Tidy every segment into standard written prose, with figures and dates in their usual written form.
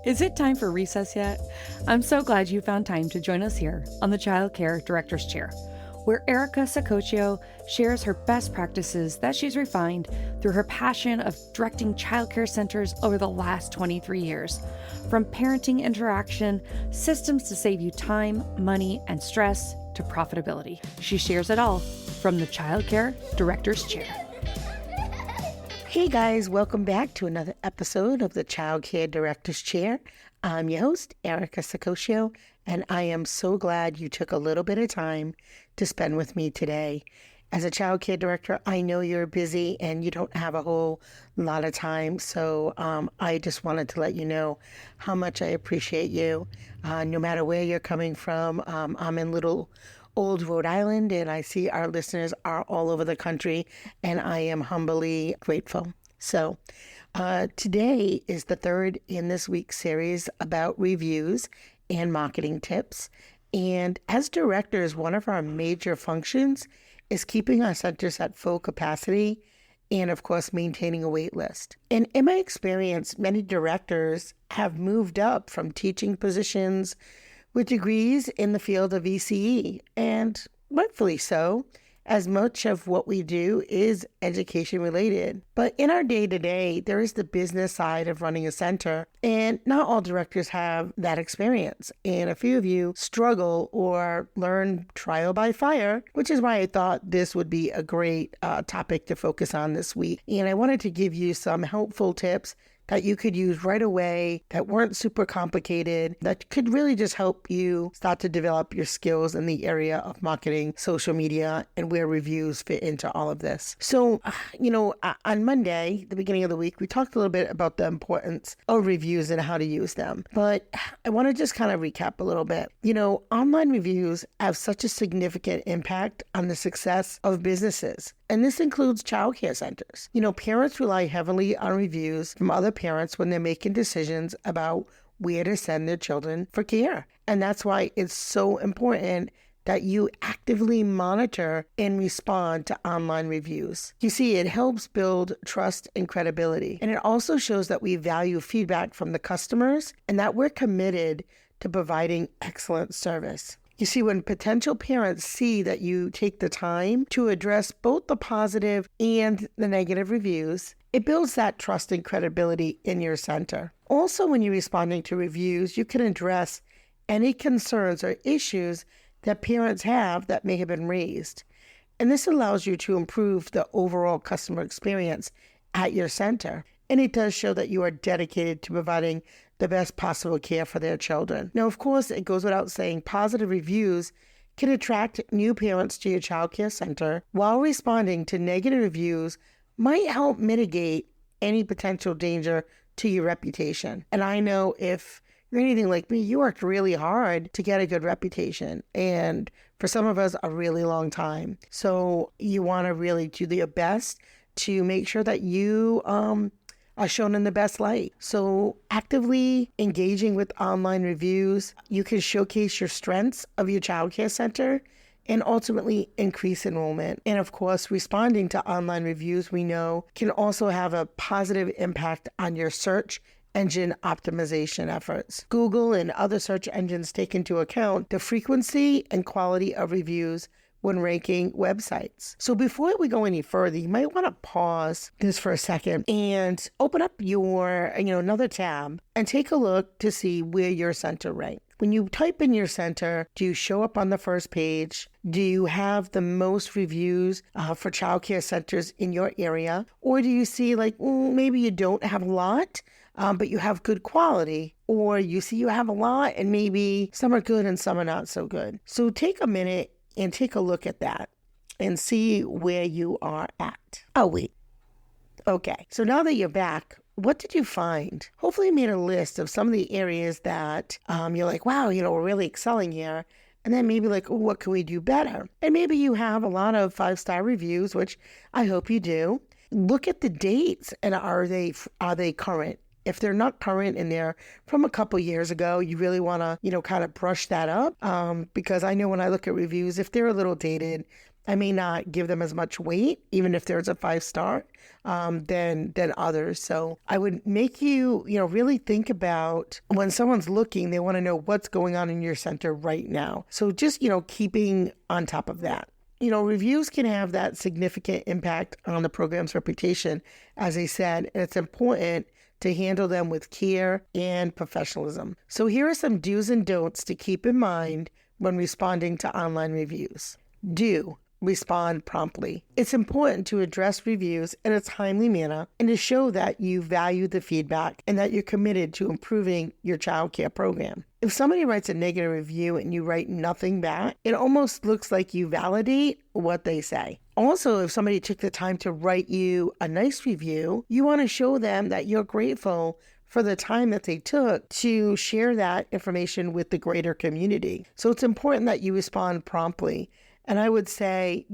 Is it time for recess yet? I'm so glad you found time to join us here on the Childcare Director's Chair, where Erica Sacoccio shares her best practices that she's refined through her passion of directing childcare centers over the last 23 years. From parenting interaction, systems to save you time, money, and stress, to profitability. She shares it all from the Childcare Director's Chair. Hey guys, welcome back to another episode of the Childcare Director's Chair. I'm your host, Erica Sacoccio, and I am so glad you took a little bit of time to spend with me today. As a childcare director, I know you're busy and you don't have a whole lot of time, so I just wanted to let you know how much I appreciate you. No matter where you're coming from, I'm in little old Rhode Island, and I see our listeners are all over the country, and I am humbly grateful. So today is the third in this week's series about reviews and marketing tips. And as directors, one of our major functions is keeping our centers at full capacity and, of course, maintaining a wait list. And in my experience, many directors have moved up from teaching positions with degrees in the field of ECE, and rightfully so, as much of what we do is education related. But in our day-to-day, there is the business side of running a center, and not all directors have that experience. And a few of you struggle or learn trial by fire, which is why I thought this would be a great topic to focus on this week. And I wanted to give you some helpful tips that you could use right away, that weren't super complicated, that could really just help you start to develop your skills in the area of marketing, social media, and where reviews fit into all of this. So, on Monday, the beginning of the week, we talked a little bit about the importance of reviews and how to use them. But I want to just kind of recap a little bit. Online reviews have such a significant impact on the success of businesses. And this includes childcare centers. Parents rely heavily on reviews from other parents when they're making decisions about where to send their children for care. And that's why it's so important that you actively monitor and respond to online reviews. You see, it helps build trust and credibility. And it also shows that we value feedback from the customers and that we're committed to providing excellent service. You see, when potential parents see that you take the time to address both the positive and the negative reviews, it builds that trust and credibility in your center. Also, when you're responding to reviews, you can address any concerns or issues that parents have that may have been raised. And this allows you to improve the overall customer experience at your center. And it does show that you are dedicated to providing the best possible care for their children. Now, of course, it goes without saying, positive reviews can attract new parents to your childcare center, while responding to negative reviews might help mitigate any potential danger to your reputation. And I know if you're anything like me, you worked really hard to get a good reputation, and for some of us, a really long time. So you want to really do your best to make sure that you are shown in the best light. So actively engaging with online reviews, you can showcase your strengths of your childcare center and ultimately increase enrollment. And of course, responding to online reviews, we know, can also have a positive impact on your search engine optimization efforts. Google and other search engines take into account the frequency and quality of reviews when ranking websites. So before we go any further, you might want to pause this for a second and open up your, another tab and take a look to see where your center ranks. When you type in your center, do you show up on the first page? Do you have the most reviews for childcare centers in your area? Or do you see maybe you don't have a lot, but you have good quality? Or you see you have a lot and maybe some are good and some are not so good. So take a minute and take a look at that and see where you are at. Oh, wait. Okay. So now that you're back, what did you find? Hopefully you made a list of some of the areas that you're like, wow, we're really excelling here. And then maybe what can we do better? And maybe you have a lot of 5-star reviews, which I hope you do. Look at the dates, and are they current? If they're not current and they're from a couple years ago, you really want to, kind of brush that up. Because I know when I look at reviews, if they're a little dated, I may not give them as much weight, even if there's a 5-star, than others. So I would make you, really think about when someone's looking, they want to know what's going on in your center right now. So just, keeping on top of that. Reviews can have that significant impact on the program's reputation, as I said, and it's important to handle them with care and professionalism. So here are some do's and don'ts to keep in mind when responding to online reviews. Do respond promptly. It's important to address reviews in a timely manner and to show that you value the feedback and that you're committed to improving your childcare program. If somebody writes a negative review and you write nothing back, it almost looks like you validate what they say. Also, if somebody took the time to write you a nice review, you want to show them that you're grateful for the time that they took to share that information with the greater community. So it's important that you respond promptly. And I would say,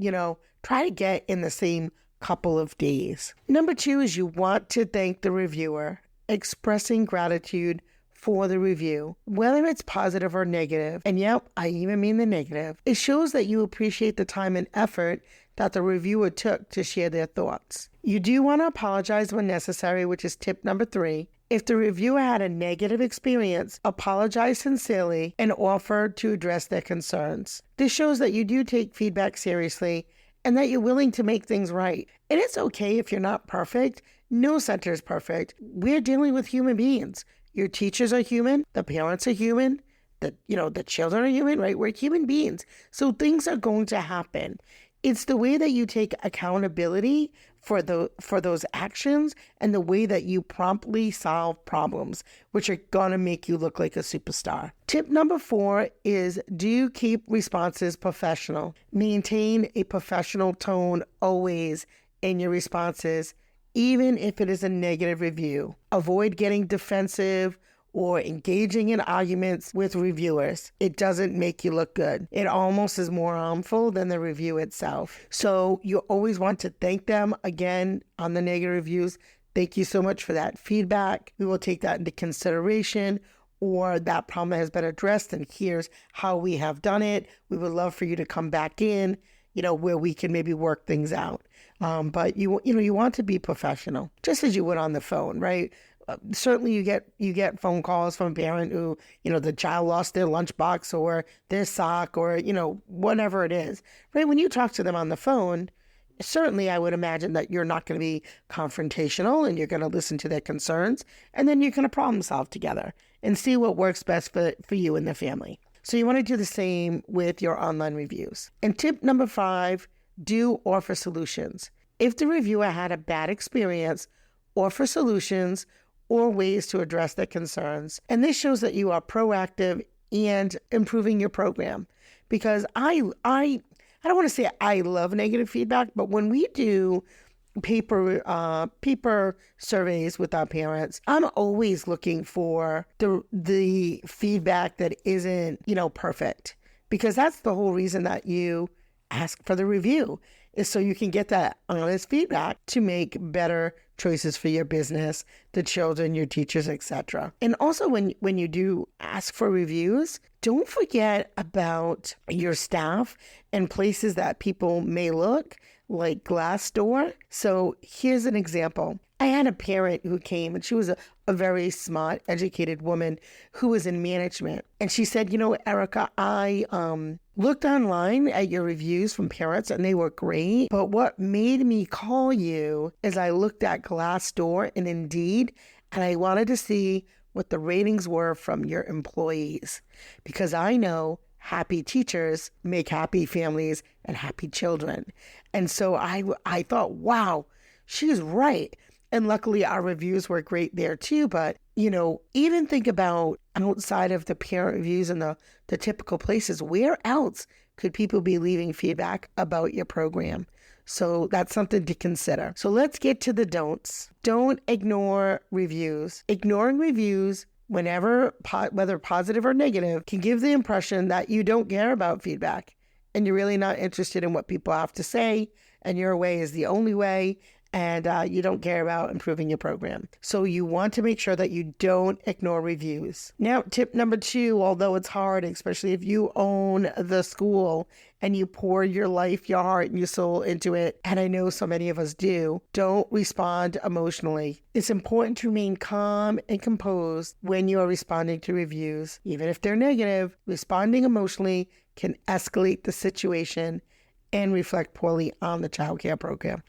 try to get in the same couple of days. Number 2 is you want to thank the reviewer, expressing gratitude for the review, whether it's positive or negative. And yep, I even mean the negative. It shows that you appreciate the time and effort that the reviewer took to share their thoughts. You do want to apologize when necessary, which is tip number 3. If the reviewer had a negative experience, apologize sincerely and offer to address their concerns. This shows that you do take feedback seriously and that you're willing to make things right. And it's okay if you're not perfect. No center is perfect. We're dealing with human beings. Your teachers are human. The parents are human. The children are human, right? We're human beings. So things are going to happen. It's the way that you take accountability for those actions and the way that you promptly solve problems, which are going to make you look like a superstar. Tip number 4 is do keep responses professional. Maintain a professional tone always in your responses, even if it is a negative review. Avoid getting defensive or engaging in arguments with reviewers. It doesn't make you look good. It almost is more harmful than the review itself. So you always want to thank them again on the negative reviews. Thank you so much for that feedback. We will take that into consideration, or that problem has been addressed and here's how we have done it. We would love for you to come back in, where we can maybe work things out. But you want to be professional, just as you would on the phone, right? Certainly you get phone calls from a parent who, the child lost their lunchbox or their sock or, whatever it is, right? When you talk to them on the phone, certainly I would imagine that you're not going to be confrontational and you're going to listen to their concerns, and then you're going to problem solve together and see what works best for you and the family. So you want to do the same with your online reviews. And tip number 5, do offer solutions. If the reviewer had a bad experience, offer solutions or ways to address their concerns. And this shows that you are proactive and improving your program. Because I don't want to say I love negative feedback, but when we do paper surveys with our parents, I'm always looking for the feedback that isn't, perfect. Because that's the whole reason that you ask for the review, is so you can get that honest feedback to make better choices for your business, the children, your teachers, etc. And also when you do ask for reviews, don't forget about your staff and places that people may look, like Glassdoor. So here's an example. I had a parent who came, and she was a very smart, educated woman who was in management. And she said, Erica, I looked online at your reviews from parents and they were great. But what made me call you is I looked at Glassdoor and Indeed, and I wanted to see what the ratings were from your employees. Because I know happy teachers make happy families and happy children. And so I thought, wow, she's right. And luckily our reviews were great there too. But, even think about outside of the parent reviews and the typical places, where else could people be leaving feedback about your program? So that's something to consider. So let's get to the don'ts. Don't ignore reviews. Ignoring reviews, whether positive or negative, can give the impression that you don't care about feedback and you're really not interested in what people have to say, and your way is the only way, and you don't care about improving your program. So you want to make sure that you don't ignore reviews. Now, tip number 2, although it's hard, especially if you own the school and you pour your life, your heart, and your soul into it, and I know so many of us do, don't respond emotionally. It's important to remain calm and composed when you are responding to reviews. Even if they're negative, responding emotionally can escalate the situation and reflect poorly on the childcare program.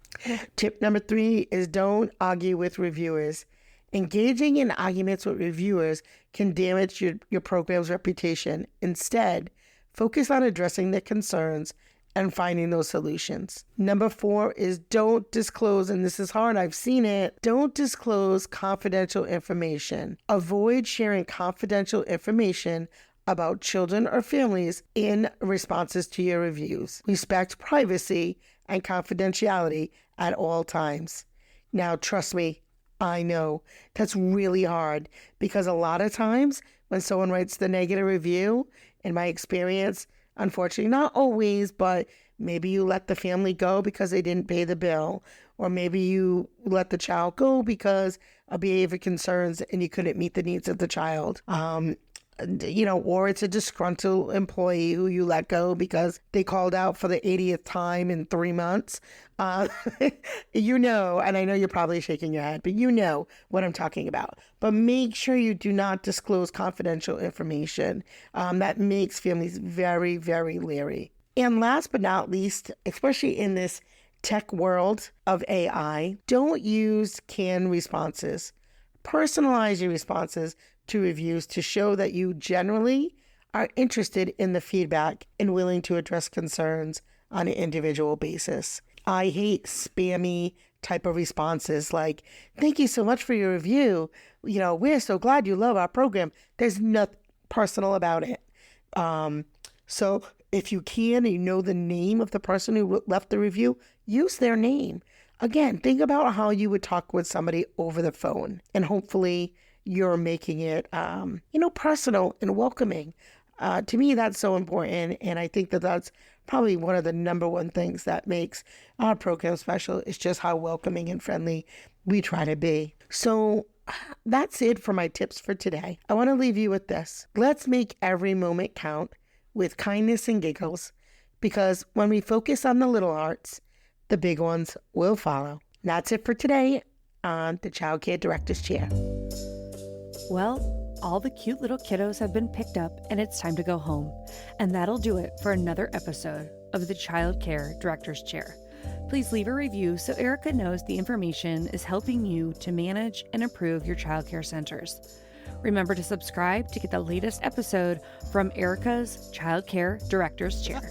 Tip number 3 is don't argue with reviewers. Engaging in arguments with reviewers can damage your program's reputation. Instead, focus on addressing their concerns and finding those solutions. Number 4 is don't disclose, and this is hard, I've seen it, don't disclose confidential information. Avoid sharing confidential information about children or families in responses to your reviews. Respect privacy and confidentiality at all times. Now, trust me, I know that's really hard because a lot of times when someone writes the negative review, in my experience, unfortunately, not always, but maybe you let the family go because they didn't pay the bill, or maybe you let the child go because of behavior concerns and you couldn't meet the needs of the child. Or it's a disgruntled employee who you let go because they called out for the 80th time in 3 months. And I know you're probably shaking your head, but you know what I'm talking about. But make sure you do not disclose confidential information. That makes families very, very leery. And last but not least, especially in this tech world of AI, don't use canned responses. Personalize your responses to reviews to show that you generally are interested in the feedback and willing to address concerns on an individual basis. I hate spammy type of responses like, thank you so much for your review. We're so glad you love our program. There's nothing personal about it. So if you can, and you know the name of the person who left the review, use their name. Again, think about how you would talk with somebody over the phone, and hopefully you're making it, personal and welcoming. To me, that's so important. And I think that that's probably one of the number one things that makes our program special is just how welcoming and friendly we try to be. So that's it for my tips for today. I want to leave you with this. Let's make every moment count with kindness and giggles, because when we focus on the little hearts, the big ones will follow. That's it for today on the Childcare Director's Chair. Well, all the cute little kiddos have been picked up and it's time to go home. And that'll do it for another episode of the Childcare Director's Chair. Please leave a review so Erica knows the information is helping you to manage and improve your childcare centers. Remember to subscribe to get the latest episode from Erica's Childcare Director's Chair.